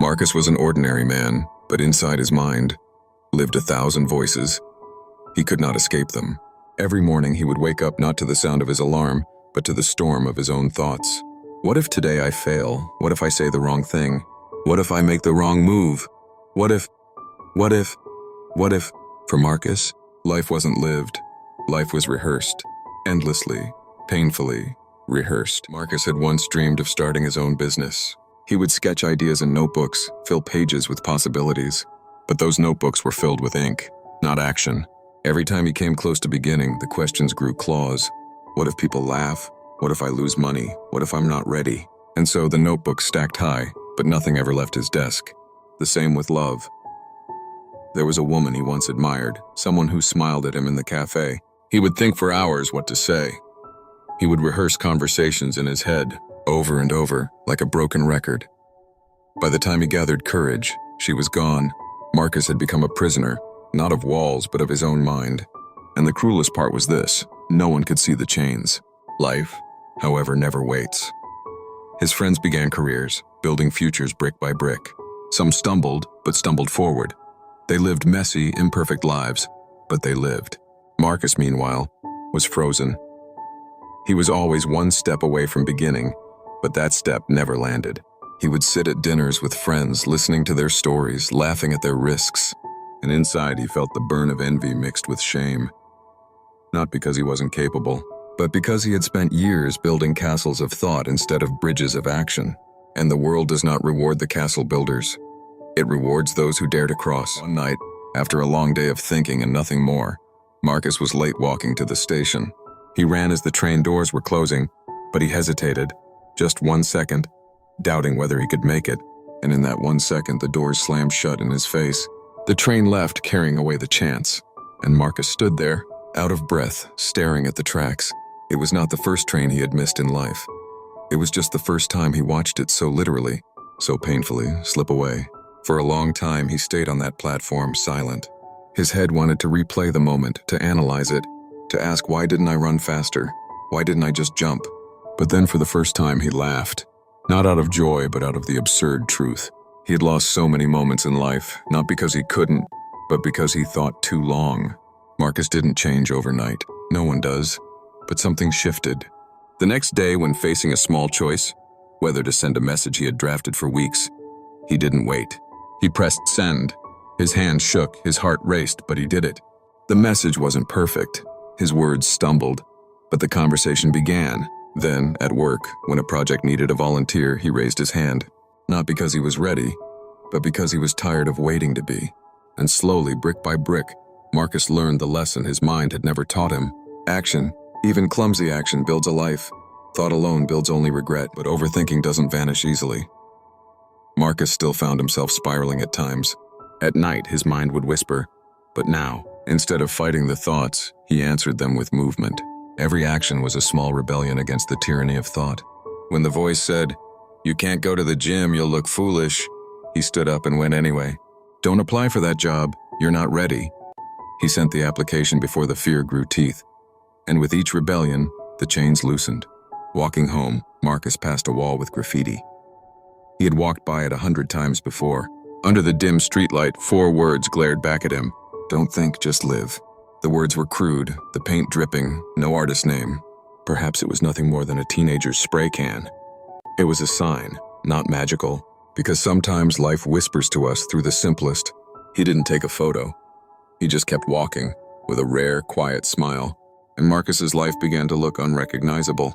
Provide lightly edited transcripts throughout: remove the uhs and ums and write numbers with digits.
Marcus was an ordinary man, but inside his mind lived 1,000 voices. He could not escape them. Every morning he would wake up not to the sound of his alarm, but to the storm of his own thoughts. What if today I fail? What if I say the wrong thing? What if I make the wrong move? What if? For Marcus, life wasn't lived. Life was rehearsed. Endlessly, painfully rehearsed. Marcus had once dreamed of starting his own business. He would sketch ideas in notebooks, fill pages with possibilities. But those notebooks were filled with ink, not action. Every time he came close to beginning, the questions grew claws. What if people laugh? What if I lose money? What if I'm not ready? And so the notebook stacked high, but nothing ever left his desk. The same with love. There was a woman he once admired, someone who smiled at him in the cafe. He would think for hours what to say. He would rehearse conversations in his head, over and over, like a broken record. By the time he gathered courage, she was gone. Marcus had become a prisoner, not of walls, but of his own mind. And the cruelest part was this: no one could see the chains. Life, however, never waits. His friends began careers, building futures brick by brick. Some stumbled, but stumbled forward. They lived messy, imperfect lives, but they lived. Marcus, meanwhile, was frozen. He was always one step away from beginning, but that step never landed. He would sit at dinners with friends, listening to their stories, laughing at their risks, and inside he felt the burn of envy mixed with shame. Not because he wasn't capable, but because he had spent years building castles of thought instead of bridges of action. And the world does not reward the castle builders. It rewards those who dare to cross. One night, after a long day of thinking and nothing more, Marcus was late walking to the station. He ran as the train doors were closing, but he hesitated, just 1 second, doubting whether he could make it, and in that 1 second the doors slammed shut in his face. The train left, carrying away the chance, and Marcus stood there, out of breath, staring at the tracks. It was not the first train he had missed in life. It was just the first time he watched it so literally, so painfully, slip away. For a long time he stayed on that platform, silent. His head wanted to replay the moment, to analyze it, to ask, why didn't I run faster? Why didn't I just jump? But then for the first time he laughed. Not out of joy, but out of the absurd truth. He had lost so many moments in life, not because he couldn't, but because he thought too long. Marcus didn't change overnight. No one does. But something shifted. The next day, when facing a small choice, whether to send a message he had drafted for weeks, he didn't wait. He pressed send. His hand shook, his heart raced, but he did it. The message wasn't perfect. His words stumbled, but the conversation began. Then, at work, when a project needed a volunteer, he raised his hand. Not because he was ready, but because he was tired of waiting to be. And slowly, brick by brick, Marcus learned the lesson his mind had never taught him. Action, even clumsy action, builds a life. Thought alone builds only regret, but overthinking doesn't vanish easily. Marcus still found himself spiraling at times. At night, his mind would whisper, but now, instead of fighting the thoughts, he answered them with movement. Every action was a small rebellion against the tyranny of thought. When the voice said, "You can't go to the gym, you'll look foolish," he stood up and went anyway. "Don't apply for that job, you're not ready." He sent the application before the fear grew teeth. And with each rebellion, the chains loosened. Walking home, Marcus passed a wall with graffiti. He had walked by it 100 times before. Under the dim streetlight, 4 words glared back at him. "Don't think, just live." The words were crude, the paint dripping, no artist name. Perhaps it was nothing more than a teenager's spray can. It was a sign, not magical, because sometimes life whispers to us through the simplest. He didn't take a photo. He just kept walking, with a rare, quiet smile, and Marcus's life began to look unrecognizable.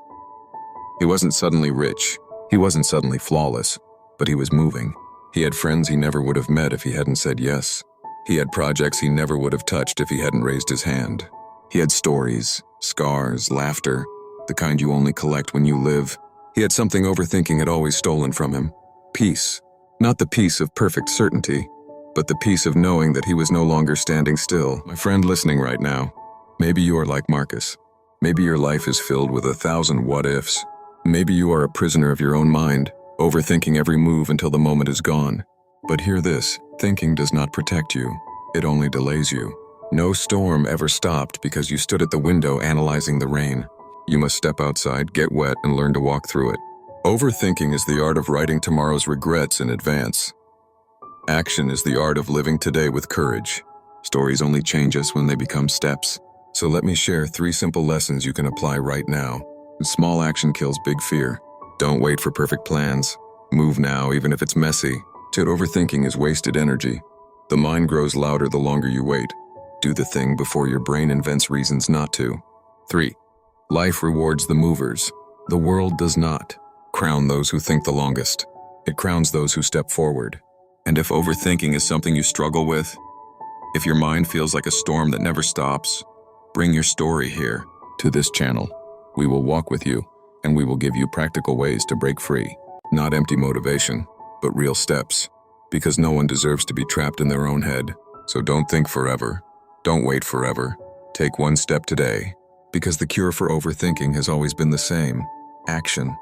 He wasn't suddenly rich. He wasn't suddenly flawless, but he was moving. He had friends he never would have met if he hadn't said yes. He had projects he never would have touched if he hadn't raised his hand. He had stories, scars, laughter, the kind you only collect when you live. He had something overthinking had always stolen from him. Peace. Not the peace of perfect certainty, but the peace of knowing that he was no longer standing still. My friend listening right now, maybe you are like Marcus. Maybe your life is filled with 1,000 what-ifs. Maybe you are a prisoner of your own mind, overthinking every move until the moment is gone. But hear this, thinking does not protect you. It only delays you. No storm ever stopped because you stood at the window analyzing the rain. You must step outside, get wet, and learn to walk through it. Overthinking is the art of writing tomorrow's regrets in advance. Action is the art of living today with courage. Stories only change us when they become steps. So let me share 3 simple lessons you can apply right now. Small action kills big fear. Don't wait for perfect plans. Move now, even if it's messy. Overthinking is wasted energy. The mind grows louder the longer you wait. Do the thing before your brain invents reasons not to. 3. Life rewards the movers. The world does not crown those who think the longest. It crowns those who step forward. And if overthinking is something you struggle with, if your mind feels like a storm that never stops, bring your story here to this channel. We will walk with you, and we will give you practical ways to break free. Not empty motivation, but real steps. Because no one deserves to be trapped in their own head. So don't think forever. Don't wait forever. Take one step today. Because the cure for overthinking has always been the same: action.